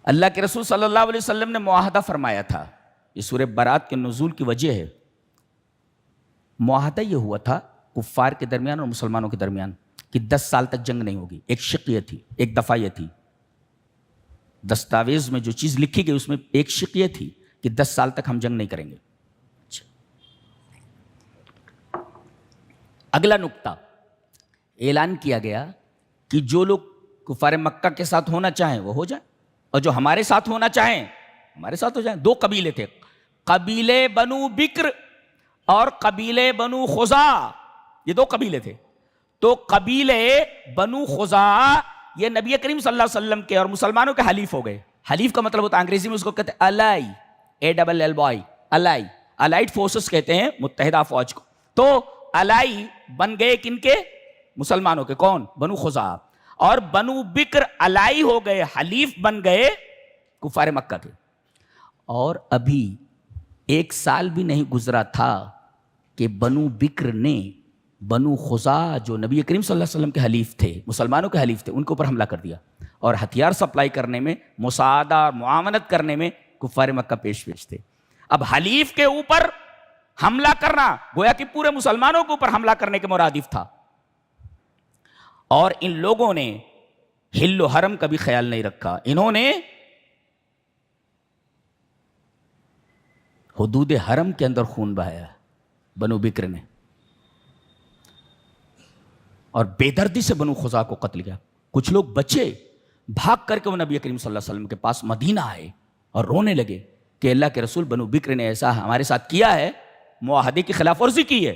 اللہ کے رسول صلی اللہ علیہ وسلم نے معاہدہ فرمایا تھا، یہ سورہ برات کے نزول کی وجہ ہے۔ معاہدہ یہ ہوا تھا کفار کے درمیان اور مسلمانوں کے درمیان کہ 10 سال تک جنگ نہیں ہوگی۔ ایک شق یہ تھی، ایک دفعہ یہ تھی، دستاویز میں جو چیز لکھی گئی اس میں ایک شق یہ تھی کہ 10 سال تک ہم جنگ نہیں کریں گے۔ اگلا نقطہ، اعلان کیا گیا کہ جو لوگ کفار مکہ کے ساتھ ہونا چاہیں وہ ہو جائیں، اور جو ہمارے ساتھ ہونا چاہیں ہمارے ساتھ ہو جائیں۔ 2 قبیلے تھے، قبیلے بنو بکر اور قبیلے بنو خزاع، یہ 2 قبیلے تھے۔ تو قبیلے بنو خزاع یہ نبی کریم صلی اللہ علیہ وسلم کے اور مسلمانوں کے حلیف ہو گئے۔ حلیف کا مطلب ہوتا ہے، انگریزی میں اس کو کہتے ہیں الائی، ALLY، الائی، الائڈ فورسز کہتے ہیں متحدہ افواج کو۔ تو الائی بن گئے کن کے؟ مسلمانوں کے۔ کون؟ بنو خزاع۔ اور بنو بکر الائی ہو گئے، حلیف بن گئے کفار مکہ کے۔ اور ابھی 1 سال بھی نہیں گزرا تھا کہ بنو بکر نے بنو خزاع جو نبی کریم صلی اللہ علیہ وسلم کے حلیف تھے، مسلمانوں کے حلیف تھے، ان کے اوپر حملہ کر دیا، اور ہتھیار سپلائی کرنے میں، مساعدہ اور معاونت کرنے میں کفار مکہ پیش تھے۔ اب حلیف کے اوپر حملہ کرنا گویا کہ پورے مسلمانوں کے اوپر حملہ کرنے کے مرادف تھا، اور ان لوگوں نے حل و حرم کا بھی خیال نہیں رکھا۔ انہوں نے حدود حرم کے اندر خون بہایا، بنو بکر نے، اور بے دردی سے بنو خزاع کو قتل کیا۔ کچھ لوگ بچے، بھاگ کر کے وہ نبی کریم صلی اللہ علیہ وسلم کے پاس مدینہ آئے اور رونے لگے کہ اللہ کے رسول، بنو بکر نے ایسا ہمارے ساتھ کیا ہے، معاہدے کی خلاف ورزی کی ہے،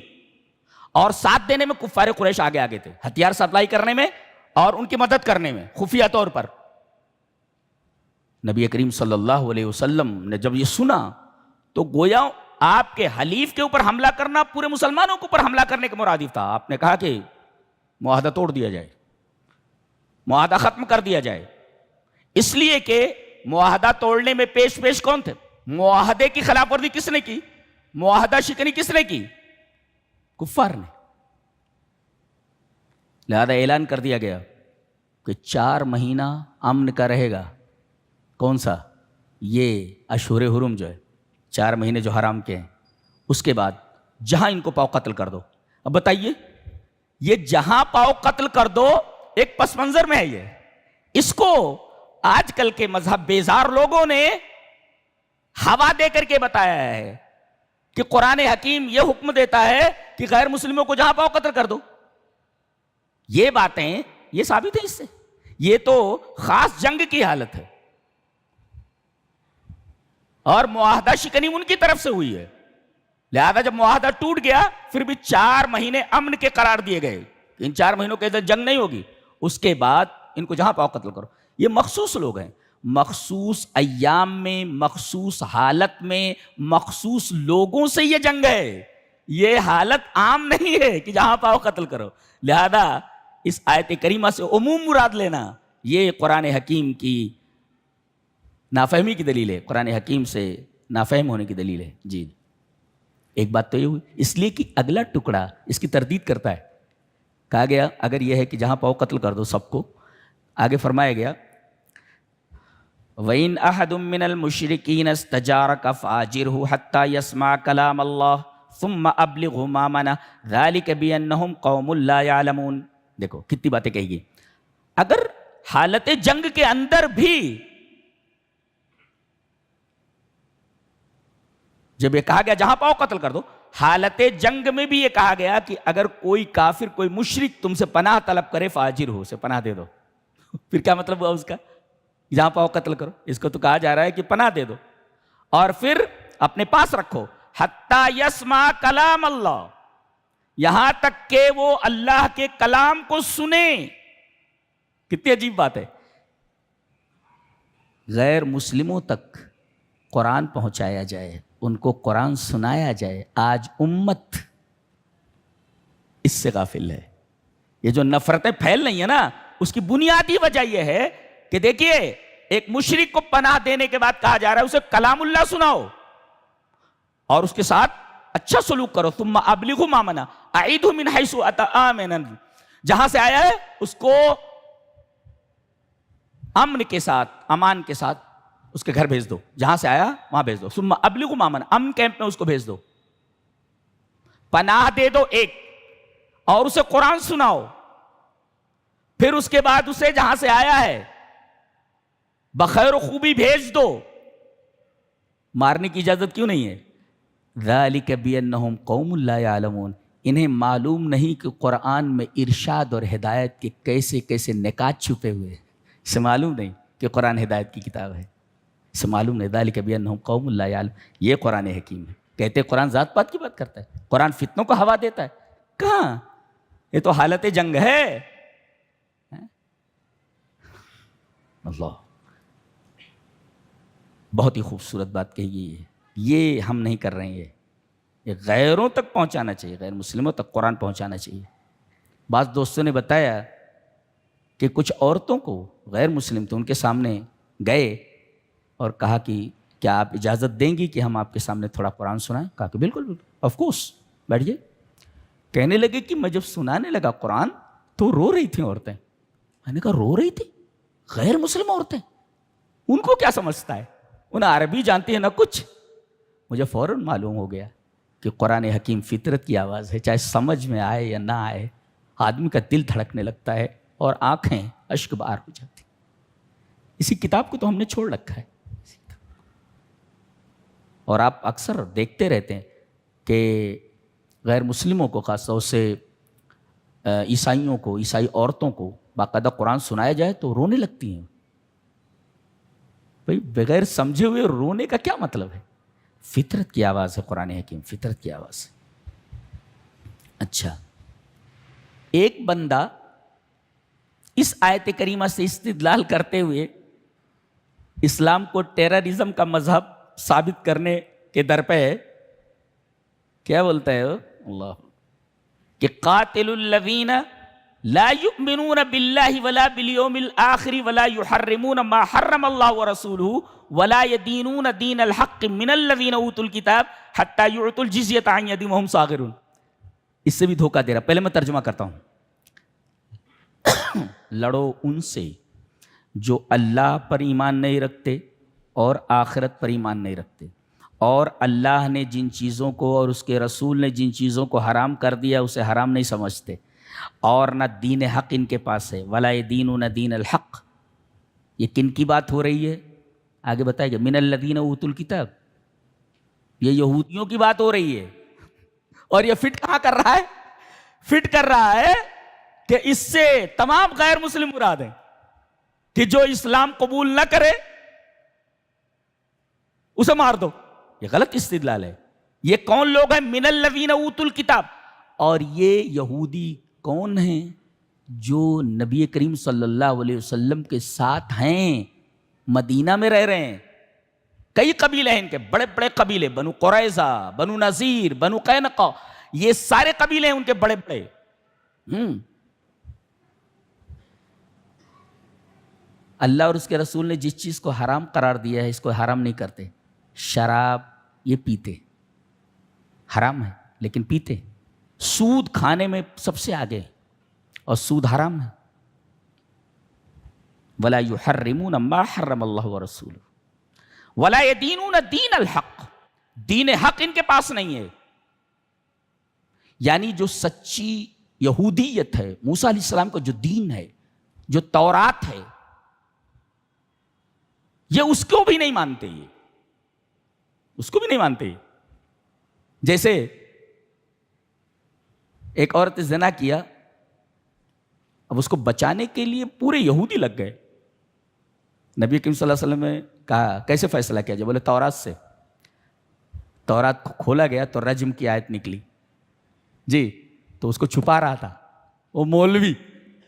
اور ساتھ دینے میں کفار قریش آگے آگے تھے، ہتھیار سپلائی کرنے میں اور ان کی مدد کرنے میں خفیہ طور پر۔ نبی کریم صلی اللہ علیہ وسلم نے جب یہ سنا تو گویا آپ کے حلیف کے اوپر حملہ کرنا پورے مسلمانوں کے اوپر حملہ کرنے کے مرادف تھا۔ آپ نے کہا کہ معاہدہ توڑ دیا جائے، معاہدہ ختم کر دیا جائے، اس لیے کہ معاہدہ توڑنے میں پیش کون تھے؟ معاہدے کی خلاف ورزی کس نے کی؟ معاہدہ شکنی کس نے کی؟ کفار نے۔ لہذا اعلان کر دیا گیا کہ 4 مہینہ امن کا رہے گا۔ کون سا؟ یہ اشہر حرم جو ہے، 4 مہینے جو حرام کے ہیں، اس کے بعد جہاں ان کو پاؤ قتل کر دو۔ اب بتائیے، یہ جہاں پاؤ قتل کر دو ایک پس منظر میں ہے، یہ اس کو آج کل کے مذہب بیزار لوگوں نے ہوا دے کر کے بتایا ہے کہ قرآن حکیم یہ حکم دیتا ہے کہ غیر مسلموں کو جہاں پاؤ قتل کر دو۔ یہ باتیں یہ ثابت ہے اس سے، یہ تو خاص جنگ کی حالت ہے، اور معاہدہ شکنی ان کی طرف سے ہوئی ہے۔ لہذا جب معاہدہ ٹوٹ گیا پھر بھی 4 مہینے امن کے قرار دیے گئے، ان 4 مہینوں کے اندر جنگ نہیں ہوگی، اس کے بعد ان کو جہاں پاؤ قتل کرو۔ یہ مخصوص لوگ ہیں، مخصوص ایام میں، مخصوص حالت میں، مخصوص لوگوں سے یہ جنگ ہے، یہ حالت عام نہیں ہے کہ جہاں پاؤ قتل کرو۔ لہذا اس آیت کریمہ سے عموم مراد لینا یہ قرآن حکیم کی نافہمی کی دلیل ہے، قرآن حکیم سے نافہم ہونے کی دلیل ہے۔ جی ایک بات تو یہ ہوئی، اس لیے کہ اگلا ٹکڑا اس کی تردید کرتا ہے۔ کہا گیا اگر یہ ہے کہ جہاں پاؤ قتل کر دو سب کو، آگے فرمایا گیا وَإِنْ أَحَدٌ مِّنَ الْمُشْرِكِينَ اسْتَجَارَكَ فَأَجِرْهُ حَتَّى يَسْمَعَ كَلَامَ اللَّهِ ثُمَّ أَبْلِغْهُ مَأْمَنَهُ ذَلِكَ بِأَنَّهُمْ قَوْمٌ لَا يَعْلَمُونَ۔ دیکھو کتنی باتیں کہی گئی۔ اگر حالت جنگ کے اندر بھی جب یہ کہا گیا جہاں پاؤ قتل کر دو، حالت جنگ میں بھی یہ کہا گیا کہ اگر کوئی کافر، کوئی مشرک تم سے پناہ طلب کرے فاجر ہو، اسے پناہ دے دو۔ پھر کیا مطلب ہوا اس کا؟ جہاں پاؤ قتل کرو، اس کو تو کہا جا رہا ہے کہ پناہ دے دو، اور پھر اپنے پاس رکھو، حتی یسمع کلام اللہ، یہاں تک کہ وہ اللہ کے کلام کو سنیں۔ کتنی عجیب بات ہے، غیر مسلموں تک قرآن پہنچایا جائے، ان کو قرآن سنایا جائے۔ آج امت اس سے غافل ہے۔ یہ جو نفرتیں پھیل رہی ہیں نا، اس کی بنیادی وجہ یہ ہے کہ دیکھیے ایک مشرک کو پناہ دینے کے بعد کہا جا رہا ہے اسے کلام اللہ سناؤ اور اس کے ساتھ اچھا سلوک کرو۔ ثم ابلغوا مأمنہ اعیدہ من حیث اتی آمنا، جہاں سے آیا ہے اس کو امن کے ساتھ، امان کے ساتھ اس کے گھر بھیج دو، جہاں سے آیا وہاں بھیج دو. ثم ابلغوا ما امنہ، امن کیمپ میں اس کو بھیج دو، پناہ دے دو ایک، اور اسے قرآن سناؤ. پھر اس کے بعد اسے جہاں سے آیا ہے بخیر و خوبی بھیج دو. مارنے کی اجازت کیوں نہیں ہے؟ ذالک بانہم قوم لا یعلمون، انہیں معلوم نہیں کہ قرآن میں ارشاد اور ہدایت کے کیسے کیسے نکات چھپے ہوئے ہیں. اسے معلوم نہیں کہ قرآن ہدایت کی کتاب ہے، اسے معلوم نہیں. ذالک بانہم قوم لا یعلمون، یہ قرآن حکیم ہے. کہتے قرآن ذات پات کی بات کرتا ہے، قرآن فتنوں کو ہوا دیتا ہے. کہاں؟ یہ تو حالت جنگ ہے. اللہ، بہت ہی خوبصورت بات کہی گئی ہے. یہ ہم نہیں کر رہے ہیں، یہ غیروں تک پہنچانا چاہیے، غیر مسلموں تک قرآن پہنچانا چاہیے. بعض دوستوں نے بتایا کہ کچھ عورتوں کو، غیر مسلم تھے، ان کے سامنے گئے اور کہا کہ کیا آپ اجازت دیں گی کہ ہم آپ کے سامنے تھوڑا قرآن سنائیں؟ کہا کہ بالکل بالکل، آف کورس، بیٹھیے. کہنے لگے کہ میں جب سنانے لگا قرآن تو رو رہی تھیں عورتیں. میں نے کہا رو رہی تھی؟ غیر مسلم عورتیں، ان کو کیا سمجھتا ہے؟ انہیں عربی جانتی ہے نہ کچھ. مجھے فوراً معلوم ہو گیا کہ قرآن حکیم فطرت کی آواز ہے، چاہے سمجھ میں آئے یا نہ آئے. آدمی کا دل دھڑکنے لگتا ہے اور آنکھیں اشک بار ہو جاتی. اسی کتاب کو تو ہم نے چھوڑ رکھا ہے. اور آپ اکثر دیکھتے رہتے ہیں کہ غیر مسلموں کو، خاص طور سے عیسائیوں کو، عیسائی عورتوں کو باقاعدہ قرآن سنایا جائے تو رونے لگتی ہیں. بھئی بغیر سمجھے ہوئے رونے کا کیا مطلب ہے؟ فطرت کی آواز ہے قرآن حکیم، فطرت کی آواز. اچھا، ایک بندہ اس آیت کریمہ سے استدلال کرتے ہوئے اسلام کو ٹیررزم کا مذہب ثابت کرنے کے در پہ ہے. کیا بولتا ہے وہ؟ اللہ، کہ قاتل الذین لا یؤمنون باللہ ولا بالیوم الآخر ولا یحرمون ما حرم اللہ ورسولہ ولا یدینون دین الحق من الذین اوتوا الکتاب حتی یعطوا الجزیۃ عن ید وہم صاغرون. اس سے بھی دھوکہ دے رہا. پہلے میں ترجمہ کرتا ہوں. لڑو ان سے جو اللہ پر ایمان نہیں رکھتے اور آخرت پر ایمان نہیں رکھتے، اور اللہ نے جن چیزوں کو اور اس کے رسول نے جن چیزوں کو حرام کر دیا اسے حرام نہیں سمجھتے، اور نہ دین حق ان کے پاس ہے. ولا یدینون دین الحق، یہ کن کی بات ہو رہی ہے؟ آگے بتائے گا من الذین اوتوا الکتاب، یہ یہودیوں کی بات ہو رہی ہے. اور یہ فٹ کہاں کر رہا ہے؟ فٹ کر رہا ہے کہ اس سے تمام غیر مسلم مراد ہیں، کہ جو اسلام قبول نہ کرے اسے مار دو. یہ غلط استدلال ہے. یہ کون لوگ ہیں؟ من الذین اوتوا الکتاب. اور یہ یہودی کون ہیں؟ جو نبی کریم صلی اللہ علیہ وسلم کے ساتھ ہیں، مدینہ میں رہ رہے ہیں. کئی قبیلے ہیں ان کے، بڑے بڑے قبیلے، بنو قریظہ، بنو نذیر، بنو قینقاع، یہ سارے قبیلے ہیں ان کے بڑے بڑے. اللہ اور اس کے رسول نے جس چیز کو حرام قرار دیا ہے اس کو حرام نہیں کرتے. شراب یہ پیتے، حرام ہے لیکن پیتے. سود کھانے میں سب سے آگے اور سود حرام ہے. ولا یحرمون ما حرم اللہ ورسولہ ولا یدینون دین الحق، دین حق ان کے پاس نہیں ہے. یعنی جو سچی یہودیت ہے، موسیٰ علیہ السلام کا جو دین ہے، جو تورات ہے، یہ اس کو بھی نہیں مانتے. یہ اس کو بھی نہیں مانتے. جیسے ایک عورت زنا کیا، اب اس کو بچانے کے لیے پورے یہودی لگ گئے. نبی کریم صلی اللہ علیہ وسلم نے کہا کیسے فیصلہ کیا جائے؟ بولے تورات سے. تورات کھولا گیا تو رجم کی آیت نکلی جی. تو اس کو چھپا رہا تھا وہ مولوی،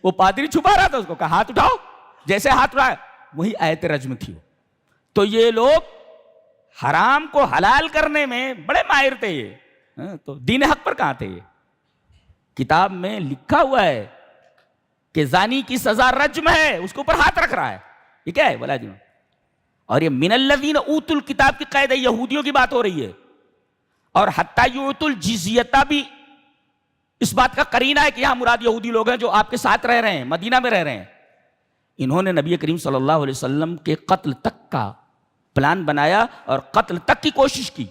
وہ پادری چھپا رہا تھا اس کو. کہا ہاتھ اٹھاؤ، جیسے ہاتھ اٹھایا وہی آیت رجم تھی. تو یہ لوگ حرام کو حلال کرنے میں بڑے ماہر تھے. یہ تو دین حق پر کہاں تھے؟ یہ کتاب میں لکھا ہوا ہے کہ زانی کی سزا رجم ہے، اس کے اوپر ہاتھ رکھ رہا ہے. یہ کیا ہے بولا جی؟ اور یہ من الذین اوتوا الکتاب کی قید ہے، یہودیوں کی بات ہو رہی ہے. اور حتی یعطوا الجزیۃ بھی اس بات کا قرینہ ہے کہ یہاں مراد یہودی لوگ ہیں جو آپ کے ساتھ رہ رہے ہیں، مدینہ میں رہ رہے ہیں. انہوں نے نبی کریم صلی اللہ علیہ وسلم کے قتل تک کا پلان بنایا اور قتل تک کی کوشش کی.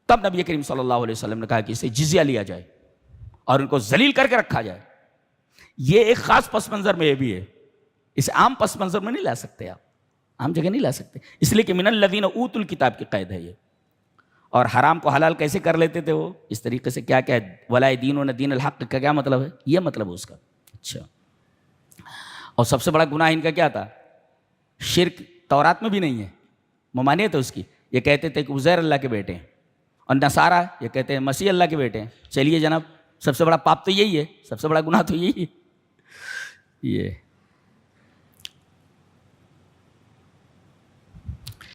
تب نبی کریم صلی اللہ علیہ وسلم نے کہا کہ اسے جزیہ لیا جائے اور ان کو ذلیل کر کے رکھا جائے. یہ ایک خاص پس منظر میں یہ بھی ہے, اسے عام پس منظر میں نہیں لا سکتے آپ, عام جگہ نہیں لا سکتے, اس لیے کہ من الذین اوتوا الکتاب کی قید ہے یہ. اور حرام کو حلال کیسے کر لیتے تھے وہ اس طریقے سے, کیا کیا ولا یدینون دین الحق کا کیا مطلب ہے, یہ مطلب ہے اس کا. اچھا, اور سب سے بڑا گناہ ان کا کیا تھا, شرک تورات میں بھی نہیں ہے, ممانعت ہے اس کی. یہ کہتے تھے کہ عزیر اللہ کے بیٹے ہیں, اور نصارہ یہ کہتے ہیں مسیح اللہ کے بیٹے ہیں. چلیے جناب, سب سے بڑا پاپ تو یہی ہے, سب سے بڑا گناہ تو یہی ہے. یہ